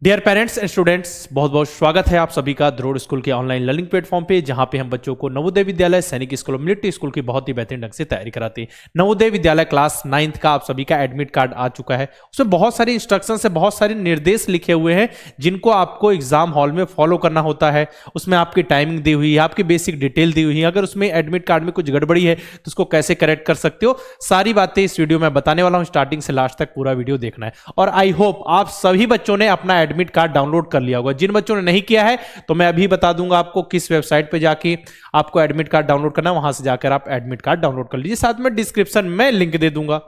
Dear parents and students, बहुत बहुत स्वागत है आप सभी का द्रोड़ स्कूल के ऑनलाइन लर्निंग प्लेटफॉर्म पे, जहां पे हम बच्चों को नवोदय विद्यालय, सैनिक स्कूल और मिलिट्री स्कूल की बहुत ही बेहतरीन ढंग से तैयारी कराते हैं। नवोदय विद्यालय क्लास 9th का आप सभी का एडमिट कार्ड आ चुका है। उसमें बहुत सारी इंस्ट्रक्शंस है, बहुत सारे निर्देश लिखे हुए हैं जिनको आपको एग्जाम हॉल में फॉलो करना होता है। उसमें आपकी टाइमिंग दी हुई है, आपकी बेसिक डिटेल दी हुई है। अगर उसमें एडमिट कार्ड में कुछ गड़बड़ी है तो उसको कैसे करेक्ट कर सकते हो, सारी बातें इस वीडियो में बताने वाला हूं। स्टार्टिंग से लास्ट तक पूरा वीडियो देखना है और आई होप आप सभी बच्चों ने अपना एडमिट कार्ड डाउनलोड कर लिया होगा। जिन बच्चों ने नहीं किया है तो मैं अभी बता दूंगा आपको किस वेबसाइट पे जाके आपको एडमिट कार्ड डाउनलोड करना है। वहां से जाकर आप एडमिट कार्ड डाउनलोड कर लीजिए, साथ में डिस्क्रिप्शन में लिंक दे दूंगा।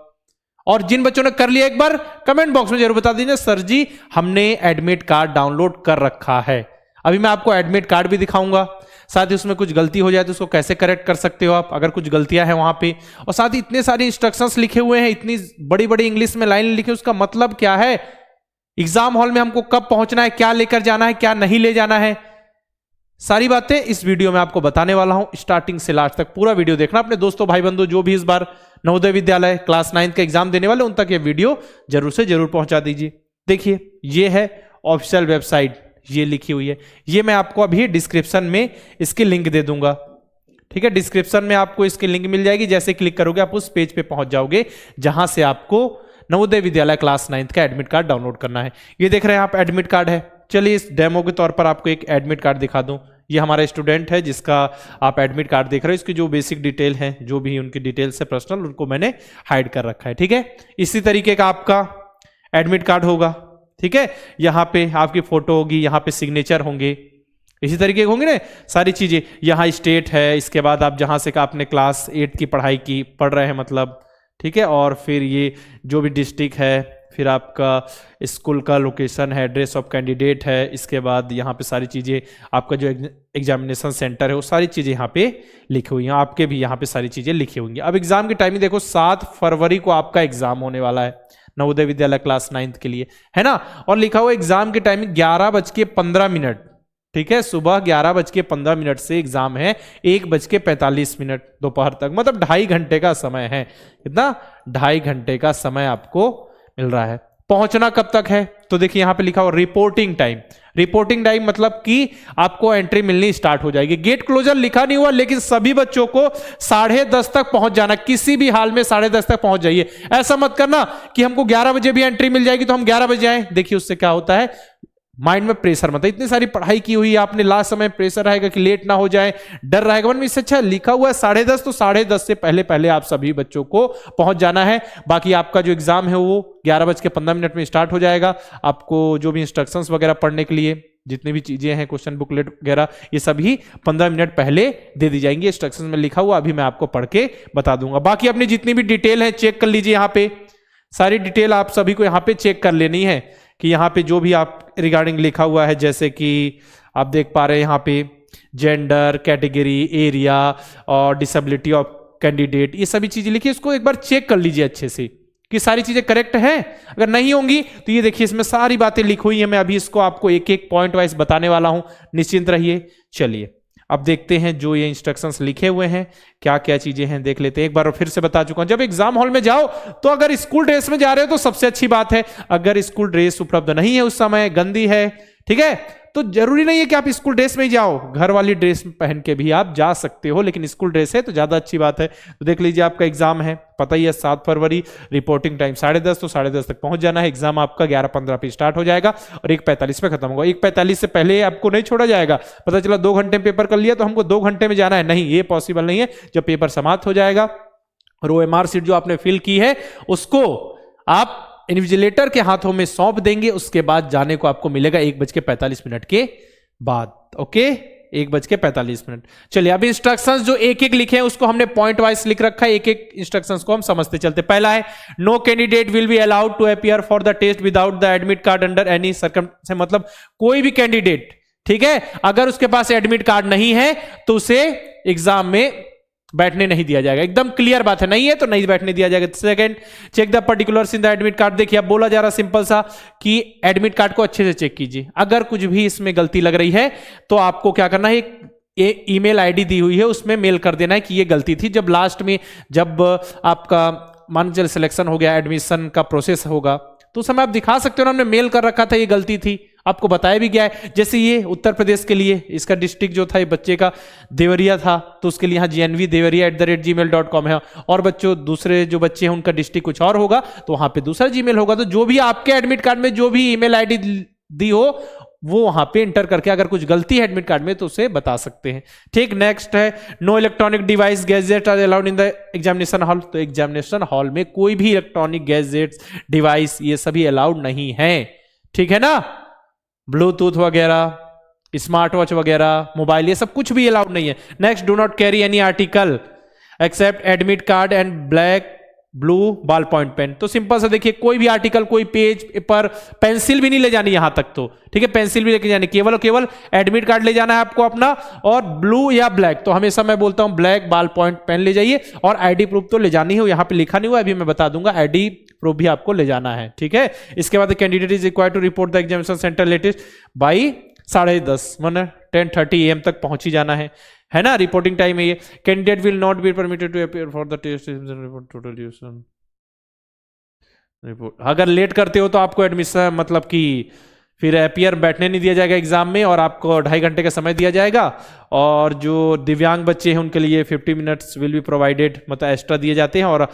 और जिन बच्चों ने कर लिया एक बार कमेंट बॉक्स में जरूर बता दीजिए, सर जी हमने एडमिट कार्ड डाउनलोड कर रखा है। अभी मैं आपको एडमिट कार्ड भी दिखाऊंगा, साथ ही उसमें कुछ गलती हो जाए तो उसको कैसे करेक्ट कर सकते हो आप, अगर कुछ गलतियां हैं वहां पे। और साथ ही इतने सारे इंस्ट्रक्शंस लिखे हुए हैं, इतनी बड़ी बड़ी इंग्लिश में लाइन लिखी, उसका मतलब क्या है, एग्जाम हॉल में हमको कब पहुंचना है, क्या लेकर जाना है, क्या नहीं ले जाना है, सारी बातें इस वीडियो में आपको बताने वाला हूं। स्टार्टिंग से लास्ट तक पूरा वीडियो देखना। अपने दोस्तों भाई बंधु जो भी इस बार नवोदय विद्यालय क्लास 9th का एग्जाम देने वाले, उन तक ये वीडियो जरूर से जरूर पहुंचा दीजिए। देखिए ये है ऑफिशियल वेबसाइट, ये लिखी हुई है, ये मैं आपको अभी डिस्क्रिप्शन में इसकी लिंक दे दूंगा। ठीक है, डिस्क्रिप्शन में आपको इसकी लिंक मिल जाएगी। जैसे क्लिक करोगे आप उस पेज पे पहुंच जाओगे जहां से आपको नवोदय विद्यालय क्लास 9th का एडमिट कार्ड डाउनलोड करना है। ये देख रहे हैं आप एडमिट कार्ड है। चलिए इस डेमो के तौर पर आपको एक एडमिट कार्ड दिखा दूं। ये हमारा स्टूडेंट है जिसका आप एडमिट कार्ड देख रहे हो। इसकी जो बेसिक डिटेल है, जो भी उनकी डिटेल्स है पर्सनल, उनको मैंने हाइड कर रखा है। ठीक है, इसी तरीके का आपका एडमिट कार्ड होगा। ठीक है, यहाँ पे आपकी फोटो होगी, यहाँ पे सिग्नेचर होंगे, इसी तरीके के होंगे ना सारी चीजें। यहाँ स्टेट है, इसके बाद आप जहां से आपने क्लास 8 की पढ़ाई की, पढ़ रहे हैं मतलब, ठीक है। और फिर ये जो भी डिस्ट्रिक्ट है, फिर आपका स्कूल का लोकेशन है, एड्रेस ऑफ कैंडिडेट है, इसके बाद यहाँ पे सारी चीज़ें, आपका जो एग्जामिनेशन सेंटर है वो सारी चीज़ें यहाँ पे लिखी हुई हैं। आपके भी यहाँ पे सारी चीज़ें लिखी हुई हैं। अब एग्जाम की टाइमिंग देखो, 7 फरवरी को आपका एग्जाम होने वाला है नवोदय विद्यालय क्लास 9th के लिए, है ना। और लिखा हुआ एग्जाम की टाइमिंग 11:15। ठीक है, सुबह 11:15 से एग्जाम है 1:45 दोपहर तक, मतलब 2.5 घंटे का समय है। कितना? 2.5 घंटे का समय आपको मिल रहा है। पहुंचना कब तक है तो देखिए यहाँ पे लिखा हुआ रिपोर्टिंग टाइम। रिपोर्टिंग टाइम मतलब कि आपको एंट्री मिलनी स्टार्ट हो जाएगी। गेट क्लोजर लिखा नहीं हुआ, लेकिन सभी बच्चों को 10:30 तक पहुंच जाना। किसी भी हाल में 10:30 तक पहुंच जाइए। ऐसा मत करना कि हमको 11 बजे भी एंट्री मिल जाएगी तो हम 11 बजे आए। देखिए उससे क्या होता है, माइंड में प्रेशर मत, इतनी सारी पढ़ाई की हुई है आपने, लास्ट समय प्रेशर रहेगा कि लेट ना हो जाए, डर रहेगा मन में। इससे अच्छा लिखा हुआ है 10:30, तो 10:30 से पहले पहले आप सभी बच्चों को पहुंच जाना है। बाकी आपका जो एग्जाम है वो 11:15 में स्टार्ट हो जाएगा। आपको जो भी इंस्ट्रक्शंस वगैरह पढ़ने के लिए जितनी भी चीजें हैं, क्वेश्चन बुकलेट वगैरह, ये सभी 15 मिनट पहले दे दी जाएंगी। इंस्ट्रक्शन में लिखा हुआ अभी मैं आपको पढ़ के बता दूंगा। बाकी अपनी जितनी भी डिटेल है चेक कर लीजिए। यहाँ पे सारी डिटेल आप सभी को यहाँ पे चेक कर लेनी है कि यहाँ पे जो भी आप रिगार्डिंग लिखा हुआ है, जैसे कि आप देख पा रहे हैं यहाँ पे जेंडर, कैटेगरी, एरिया और डिसेबिलिटी ऑफ कैंडिडेट, ये सभी चीजें लिखी। इसको एक बार चेक कर लीजिए अच्छे से कि सारी चीजें करेक्ट हैं। अगर नहीं होंगी तो ये देखिए इसमें सारी बातें लिखी हुई है। मैं अभी इसको आपको एक एक पॉइंट वाइज बताने वाला हूं, निश्चिंत रहिए। चलिए अब देखते हैं जो ये इंस्ट्रक्शंस लिखे हुए हैं क्या क्या चीजें हैं, देख लेते हैं। एक बार फिर से बता चुका हूं, जब एग्जाम हॉल में जाओ तो अगर स्कूल ड्रेस में जा रहे हो तो सबसे अच्छी बात है। अगर स्कूल ड्रेस उपलब्ध नहीं है, उस समय गंदी है, ठीक है, तो जरूरी नहीं है कि आप स्कूल ड्रेस में ही जाओ, घर वाली ड्रेस पहन के भी आप जा सकते हो, लेकिन स्कूल ड्रेस है तो ज्यादा अच्छी बात है। तो देख लीजिए आपका एग्जाम है, पता ही है 7 फरवरी, रिपोर्टिंग टाइम 10:30, तो 10:30 तक पहुंच जाना है। एग्जाम आपका 11:15 पे स्टार्ट हो जाएगा और 1:45 पे खत्म होगा। 1:45 से पहले आपको नहीं छोड़ा जाएगा। पता चला 2 घंटे पेपर कर लिया तो हमको 2 घंटे में जाना है, नहीं, ये पॉसिबल नहीं है। जब पेपर समाप्त हो जाएगा और OMR सीट जो आपने फिल की है उसको आप इन्विजिलेटर के हाथों में सौंप देंगे, उसके बाद जाने को आपको मिलेगा 1:45 के बाद। ओके, 1:45। चलिए अब इंस्ट्रक्शंस जो एक एक लिखे हैं उसको हमने पॉइंट वाइज लिख रखा है। एक एक इंस्ट्रक्शंस को हम समझते चलते। पहला है, no candidate will be allowed to appear for the test without the admit card under any circumstance. मतलब कोई भी कैंडिडेट, ठीक है, अगर उसके पास एडमिट कार्ड नहीं है तो उसे एग्जाम में बैठने नहीं दिया जाएगा। एकदम क्लियर बात है, नहीं है तो नहीं बैठने दिया जाएगा। Second, check the particulars in the admit card. देखिए अब बोला जा रहा सिंपल सा कि एडमिट कार्ड को अच्छे से चेक कीजिए। अगर कुछ भी इसमें गलती लग रही है तो आपको क्या करना है, एक ईमेल आईडी दी हुई है उसमें मेल कर देना है कि ये गलती थी। जब लास्ट में जब आपका मान लीजिए सिलेक्शन हो गया, एडमिशन का प्रोसेस होगा, तो उस समय आप दिखा सकते हो ना, हमने मेल कर रखा था, ये गलती थी। आपको बताया भी गया है। जैसे ये उत्तर प्रदेश के लिए इसका डिस्ट्रिक्ट जो था ये बच्चे का देवरिया था, तो उसके लिए यहाँ gnvdevaria@gmail.com है। और बच्चों दूसरे जो बच्चे हैं उनका डिस्ट्रिक्ट कुछ और होगा तो वहां पे दूसरा जीमेल होगा। तो जो भी आपके एडमिट कार्ड में जो भी ईमेल आईडी दी हो वो वहां पे इंटर करके अगर कुछ गलती है एडमिट कार्ड में तो उसे बता सकते हैं। ठीक, नेक्स्ट है no electronic device gadget are allowed in the examination hall. तो एग्जामिनेशन हॉल में कोई भी इलेक्ट्रॉनिक गैजेट्स डिवाइस ये सभी अलाउड नहीं है, ठीक है ना। ब्लूटूथ वगैरह, स्मार्ट वॉच वगैरह, मोबाइल, ये सब कुछ भी अलाउड नहीं है। Next, do not carry any article except admit card and black blue ball point pen. तो सिंपल से देखिए, कोई भी आर्टिकल, कोई पेज पर, पेंसिल भी नहीं ले जानी यहां तक तो, ठीक है, पेंसिल भी लेके जानी, केवल और केवल एडमिट कार्ड ले जाना है आपको अपना, और ब्लू या ब्लैक, तो हमेशा मैं बोलता हूं ब्लैक बॉल पॉइंट पेन ले जाइए। और आईडी प्रूफ तो ले जानी हो, यहां पे लिखा नहीं हुआ, अभी मैं बता दूंगा, आईडी प्रूफ भी आपको ले जाना है, ठीक है। इसके बाद candidate is required to report the examination centre latest by 10:30 मतलब 10:30 AM तक पहुंच ही जाना है ना, रिपोर्टिंग टाइम है ये। Candidate will not be permitted to appear for the test report total duration report. अगर लेट करते हो तो आपको एडमिशन मतलब कि फिर अपीयर बैठने नहीं दिया जाएगा एग्जाम में, और आपको 2.5 घंटे का समय दिया जाएगा। और जो दिव्यांग बच्चे हैं उनके लिए 50 मिनट्स विल बी प्रोवाइडेड, मतलब एक्स्ट्रा दिए जाते हैं, और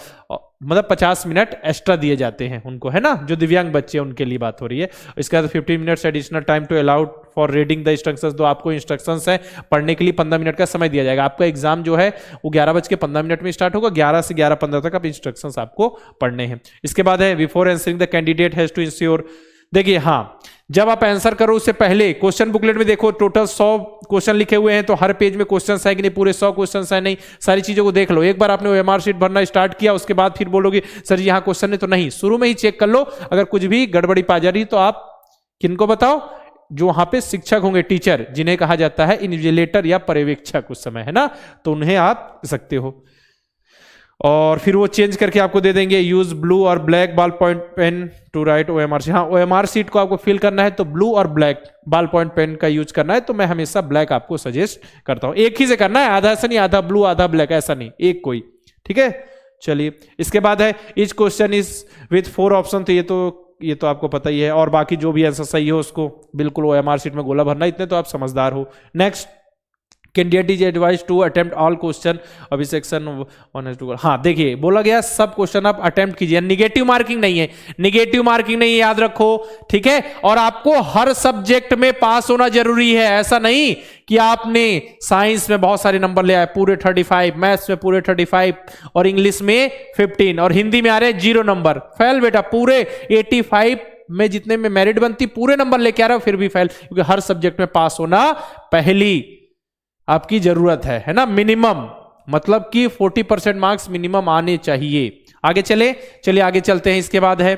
मतलब 50 मिनट एक्स्ट्रा दिए जाते हैं उनको, है ना, जो दिव्यांग बच्चे हैं उनके लिए बात हो रही है। इसके बाद 15 minutes additional time to allowed for reading the instructions. तो आपको इंस्ट्रक्शंस है पढ़ने के लिए 15 मिनट का समय दिया जाएगा। आपका एग्जाम जो है वो 11:15 में स्टार्ट होगा, 11 से 11:15 तक आप इंस्ट्रक्शंस आपको पढ़ने हैं। इसके बाद है before answering the candidate has to ensure. देखिए हाँ, जब आप आंसर करो उससे पहले क्वेश्चन बुकलेट में देखो टोटल 100 क्वेश्चन लिखे हुए हैं, तो हर पेज में क्वेश्चन है कि नहीं, पूरे 100 क्वेश्चन है नहीं, सारी चीजों को देख लो। एक बार आपने OMR शीट भरना स्टार्ट किया, उसके बाद फिर बोलोगे सर जी यहाँ क्वेश्चन है, तो नहीं, शुरू में ही चेक कर लो। अगर कुछ भी गड़बड़ी पा जा रही तो आप किनको बताओ, जो वहां पे शिक्षक होंगे, टीचर, जिन्हें कहा जाता है इन्विजिलेटर या पर्यवेक्षक उस समय, है ना, तो उन्हें आप सकते हो। और फिर वो चेंज करके आपको दे देंगे यूज ब्लू और black ball point pen to write OMR sheet. हाँ, OMR शीट को आपको फिल करना है तो ब्लू और ब्लैक बॉल पॉइंट पेन का यूज करना है, तो मैं हमेशा ब्लैक आपको सजेस्ट करता हूं। एक ही से करना है, आधा से नहीं, आधा ब्लू आधा ब्लैक ऐसा नहीं, एक कोई, ठीक है। चलिए, इसके बाद है each question is with 4 option. तो ये तो आपको पता ही है, और बाकी जो भी आंसर सही हो उसको बिल्कुल OMR शीट में गोला भरना, इतने तो आप समझदार हो। Next, candidate is advise to attempt all question अभी सेक्शन 1:2। हाँ देखिए, बोला गया सब क्वेश्चन आप अटेम्प्ट कीजिए, निगेटिव मार्किंग नहीं है, निगेटिव मार्किंग नहीं है, याद रखो, ठीक है। और आपको हर सब्जेक्ट में पास होना जरूरी है, ऐसा नहीं कि आपने साइंस में बहुत सारे नंबर ले आए पूरे 35, मैथ्स में पूरे 35, और इंग्लिश में 15, और हिंदी में आ रहे 0 नंबर, फेल बेटा। पूरे 85 में जितने में मेरिट बनती पूरे नंबर लेके आ रहा हो फिर भी फेल, क्योंकि हर सब्जेक्ट में पास होना पहली आपकी जरूरत है ना, मिनिमम, मतलब कि 40% मार्क्स मिनिमम आने चाहिए। आगे चलिए आगे चलते हैं। इसके बाद है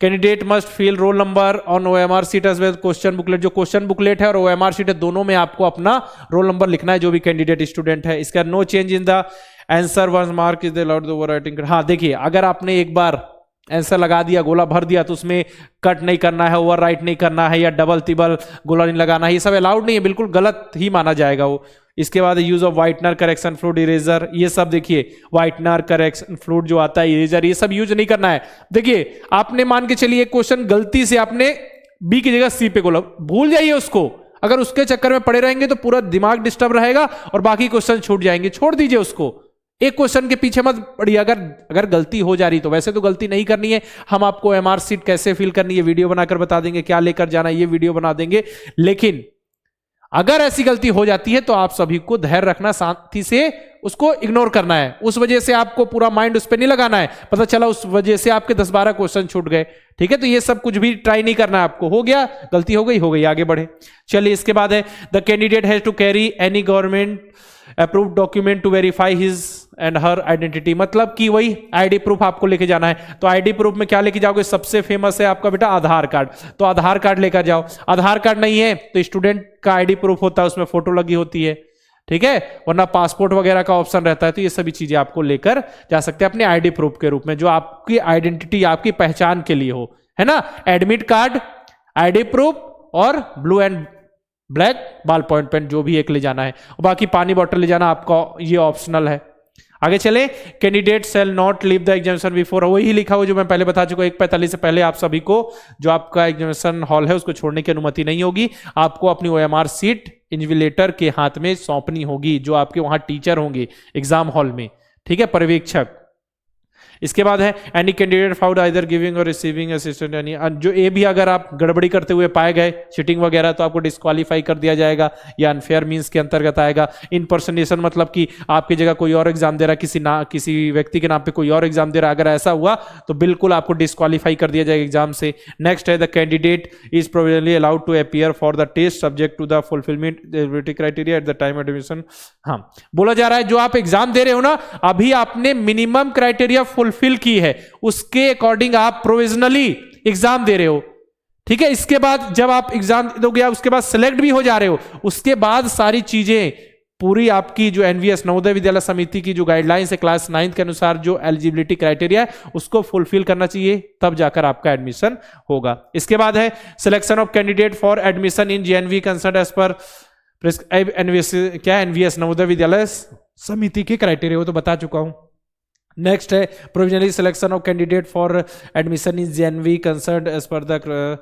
candidate must fill roll number on OMR sheet as well question booklet. जो क्वेश्चन बुकलेट है और OMR शीट है, दोनों में आपको अपना रोल नंबर लिखना है, जो भी कैंडिडेट स्टूडेंट है। इसका no change in the answer once mark is allowed over writing. हाँ देखिए, अगर आपने एक बार आंसर लगा दिया, गोला भर दिया, तो उसमें कट नहीं करना है, ओवर राइट नहीं करना है, या डबल तिबल गोला नहीं लगाना है, ये सब अलाउड नहीं है, बिल्कुल गलत ही माना जाएगा वो। इसके बाद use of whitener, correction fluid, eraser, ये सब देखिए, व्हाइटनर, करेक्शन फ्लूइड जो आता है, इरेजर, ये सब यूज नहीं करना है। देखिए, आपने मान के चलिए एक क्वेश्चन गलती से आपने बी की जगह सी पे गोला, भूल जाइए उसको। अगर उसके चक्कर में पड़े रहेंगे तो पूरा दिमाग डिस्टर्ब रहेगा और बाकी क्वेश्चन छूट जाएंगे, छोड़ दीजिए उसको। एक क्वेश्चन के पीछे मत पड़िए। अगर गलती हो जा रही तो वैसे तो गलती नहीं करनी है। हम आपको OMR शीट कैसे फिल करनी है वीडियो बनाकर बता देंगे, क्या लेकर जाना है ये वीडियो बना देंगे। लेकिन अगर ऐसी गलती हो जाती है तो आप सभी को धैर्य रखना, शांति से उसको इग्नोर करना है। उस वजह से आपको पूरा माइंड उस पर नहीं लगाना है, पता चला उस वजह से आपके 10-12 क्वेश्चन छूट गए, ठीक है। तो ये सब कुछ भी ट्राई नहीं करना है आपको। हो गया, गलती हो गई, आगे बढ़े। चलिए, इसके बाद है the candidate has to carry any government approved document to verify his and her identity. मतलब कि वही आईडी प्रूफ आपको लेके जाना है। तो आईडी प्रूफ में क्या लेके जाओगे? सबसे फेमस है आपका बेटा आधार कार्ड, तो आधार कार्ड लेकर जाओ। आधार कार्ड नहीं है तो स्टूडेंट का आईडी प्रूफ होता है, उसमें फोटो लगी होती है, ठीक है, वरना पासपोर्ट वगैरह का ऑप्शन रहता है। तो ये सभी चीजें आपको लेकर जा सकते हैं अपने आईडी प्रूफ के रूप में, जो आपकी आइडेंटिटी, आपकी पहचान के लिए हो, है ना। एडमिट कार्ड, आईडी प्रूफ और blue and black ball point pen, जो भी एक ले जाना है। बाकी पानी बॉटल ले जाना आपका ये ऑप्शनल है। आगे चले, candidate shall not leave the examination before, वही लिखा हुआ जो मैं पहले बता चुका हूं, 1:45 से पहले आप सभी को जो आपका एग्जामिनेशन हॉल है उसको छोड़ने की अनुमति नहीं होगी। आपको अपनी OMR सीट इन्विजिलेटर के हाथ में सौंपनी होगी, जो आपके वहां टीचर होंगे एग्जाम हॉल में, ठीक है, पर्यवेक्षक। इसके बाद है any candidate found either giving और रिसीविंग असिस्टेंट एनी, जो ए भी अगर आप गड़बड़ी करते हुए पाए गए चीटिंग वगैरह तो आपको डिस्क्वालीफाई कर दिया जाएगा, या अनफेयर मींस के अंतर्गत आएगा। इनपर्सनेशन मतलब कि आपकी जगह कोई और एग्जाम दे रहा है, किसी व्यक्ति के नाम पे कोई और एग्जाम दे रहा है, अगर ऐसा हुआ तो बिल्कुल आपको डिस्क्वालीफाई कर दिया जाएगा एग्जाम से। नेक्स्ट है the candidate is provisionally allowed to appear for the test subject to the fulfilment eligibility criteria at the time admission. हाँ, बोला जा रहा है जो आप एग्जाम दे रहे हो ना, अभी आपने मिनिमम क्राइटेरिया फुलफिल की है, उसके अकॉर्डिंग आप प्रोविजनली एग्जाम दे रहे हो, ठीक है। इसके बाद जब आप एग्जाम दोगे, उसके बाद सिलेक्ट भी हो जा रहे हो, उसके बाद सारी चीजें पूरी आपकी जो एनवीएस नवोदय विद्यालय समिति की जो गाइडलाइंस है क्लास 9 के अनुसार जो एलिजिबिलिटी क्राइटेरिया है उसको फुलफिल करना चाहिए, तब जाकर आपका एडमिशन होगा। इसके बाद है selection of candidate for admission in JNV concern as per NVS, क्या एनवीएस नवोदय विद्यालय समिति के क्राइटेरिया, वो तो बता चुका हूं। नेक्स्ट है provisionally selection of candidate for admission in JNV concern as per the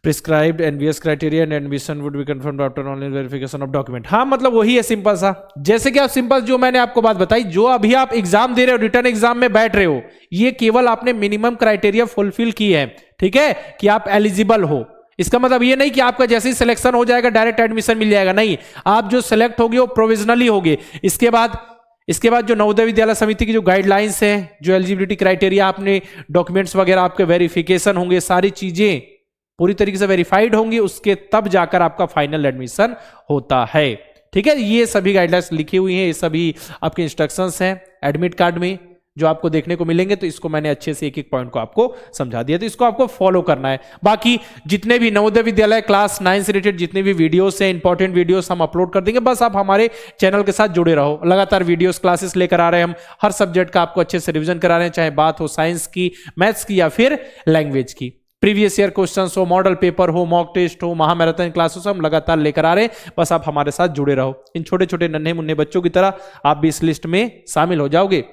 prescribed NVS criteria and admission would be confirmed after online verification of document. हाँ, मतलब वही है सिंपल सा, जैसे कि आप सिंपल जो मैंने आपको बात बताई, जो अभी आप एग्जाम दे रहे हो, रिटर्न एग्जाम में बैठ रहे हो, ये केवल आपने मिनिमम क्राइटेरिया फुलफिल की है, ठीक है, कि आप एलिजिबल हो। इसका मतलब ये नहीं कि आपका जैसे ही सिलेक्शन हो जाएगा डायरेक्ट एडमिशन मिल जाएगा, नहीं, आप जो सिलेक्ट होगे वो प्रोविजनली होगे। इसके बाद जो नवोदय विद्यालय समिति की जो गाइडलाइंस है, जो एलिजिबिलिटी क्राइटेरिया, आपने डॉक्यूमेंट्स वगैरह आपके वेरिफिकेशन होंगे, सारी चीजें पूरी तरीके से वेरीफाइड होंगी, उसके तब जाकर आपका फाइनल एडमिशन होता है, ठीक है। ये सभी गाइडलाइंस लिखी हुई हैं, ये सभी आपके इंस्ट्रक्शंस हैं एडमिट कार्ड में जो आपको देखने को मिलेंगे। तो इसको मैंने अच्छे से एक एक पॉइंट को आपको समझा दिया, तो इसको आपको फॉलो करना है। बाकी जितने भी नवोदय विद्यालय क्लास 9 से रिलेटेड जितने भी वीडियोस हैं, इंपॉर्टेंट वीडियोस हम अपलोड कर देंगे, बस आप हमारे चैनल के साथ जुड़े रहो। लगातार वीडियोस क्लासेस लेकर आ रहे हैं हम, हर सब्जेक्ट का आपको अच्छे से रिविजन करा रहे हैं, चाहे बात हो साइंस की, मैथ्स की या फिर लैंग्वेज की। प्रीवियस ईयर क्वेश्चंस हो, मॉडल पेपर हो, मॉक टेस्ट हो, महामैराथन क्लासेस हम लगातार लेकर आ रहे हैं, बस आप हमारे साथ जुड़े रहो। इन छोटे छोटे नन्हे मुन्ने बच्चों की तरह आप भी इस लिस्ट में शामिल हो जाओगे।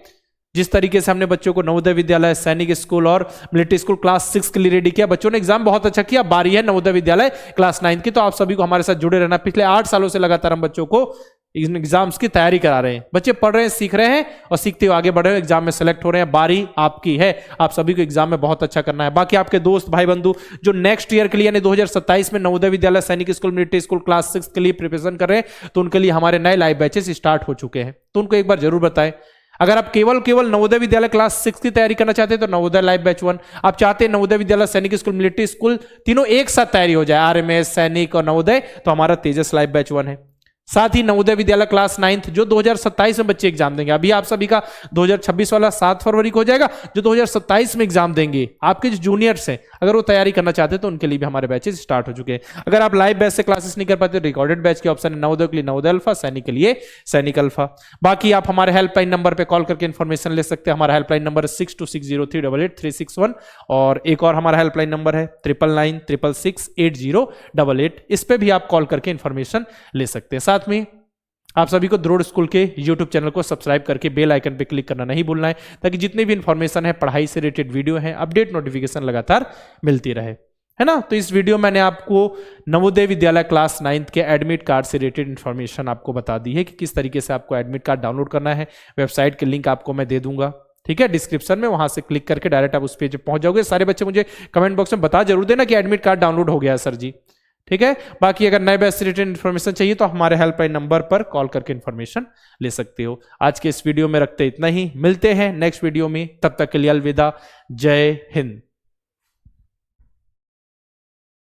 जिस तरीके से हमने बच्चों को नवोदय विद्यालय, सैनिक स्कूल और मिलिट्री स्कूल क्लास 6 के लिए रेडी किया, बच्चों ने एग्जाम बहुत अच्छा किया। बारी है नवोदय विद्यालय क्लास 9 की, तो आप सभी को हमारे साथ जुड़े रहना। पिछले 8 सालों से लगातार हम बच्चों को एग्जाम्स की तैयारी करा रहे हैं, बच्चे पढ़ रहे हैं, सीख रहे हैं और सीखते हुए आगे बढ़ रहे हैं, एग्जाम में सेलेक्ट हो रहे हैं। बारी आपकी है, आप सभी को एग्जाम में बहुत अच्छा करना है। बाकी आपके दोस्त भाई बंधु जो नेक्स्ट ईयर के लिए यानी 2027 में नवोदय विद्यालय, सैनिक स्कूल, मिलिट्री स्कूल क्लास 6 के लिए प्रिपरेशन कर रहे हैं, तो उनके लिए हमारे नए लाइव बैचेस स्टार्ट हो चुके हैं, तो उनको एक बार जरूर बताएं। अगर आप केवल नवोदय विद्यालय क्लास 6 की तैयारी करना चाहते हैं तो नवोदय लाइव बैच 1, आप चाहते हैं नवोदय विद्यालय, सैनिक स्कूल, मिलिट्री स्कूल तीनों एक साथ तैयारी हो जाए, आरएमएस, सैनिक और नवोदय, तो हमारा तेजस लाइव बैच 1 है। साथ ही नवोदय विद्यालय क्लास 9 जो 2027 में बच्चे एग्जाम देंगे, अभी आप सभी का 2026 वाला 7 फरवरी को हो जाएगा, जो 2027 में एग्जाम देंगे आपके जो जूनियर्स हैं, अगर वो तैयारी करना चाहते हैं तो उनके लिए भी हमारे बैचेस स्टार्ट हो चुके हैं। अगर आप लाइव बैच से क्लासेस नहीं कर पाते, रिकॉर्डेड बैच के ऑप्शन है, नवोदय के लिए नवोदय अल्फा, सैनिक के लिए सैनिक अल्फा। बाकी आप हमारे हेल्पलाइन नंबर पर कॉल करके इन्फॉर्मेशन ले सकते हैं। हमारा हेल्पलाइन नंबर 6260388361 और एक और हमारा हेल्पलाइन नंबर है 9996668088, इस पे भी आप कॉल करके इंफॉर्मेशन ले सकते हैं। साथ में आप सभी को द्रोड़ स्कूल के YouTube चैनल को सब्सक्राइब करके बेल आइकन पे क्लिक करना नहीं भूलना है, ताकि जितने भी इंफॉर्मेशन है, पढ़ाई से रिलेटेड वीडियो है, अपडेट नोटिफिकेशन लगातार मिलती रहे, है ना। तो इस वीडियो मैंने आपको नवोदय विद्यालय क्लास 9 के एडमिट कार्ड से रिलेटेड इंफॉर्मेशन आपको बता दी है कि किस तरीके से आपको एडमिट कार्ड डाउनलोड करना है। वेबसाइट के लिंक आपको मैं दे दूंगा, ठीक है, डिस्क्रिप्शन में, वहां से क्लिक करके डायरेक्ट आप उस पेज पे पहुंच जाओगे। सारे बच्चे मुझे कमेंट बॉक्स में बता जरूर देना कि एडमिट कार्ड डाउनलोड हो गया सर जी, ठीक है। बाकी अगर नए बैच से रिलेटेड इन्फॉर्मेशन चाहिए तो हमारे हेल्पलाइन नंबर पर कॉल करके इन्फॉर्मेशन ले सकते हो। आज के इस वीडियो में रखते इतना ही, मिलते हैं नेक्स्ट वीडियो में, तब तक के लिए अलविदा, जय हिंद।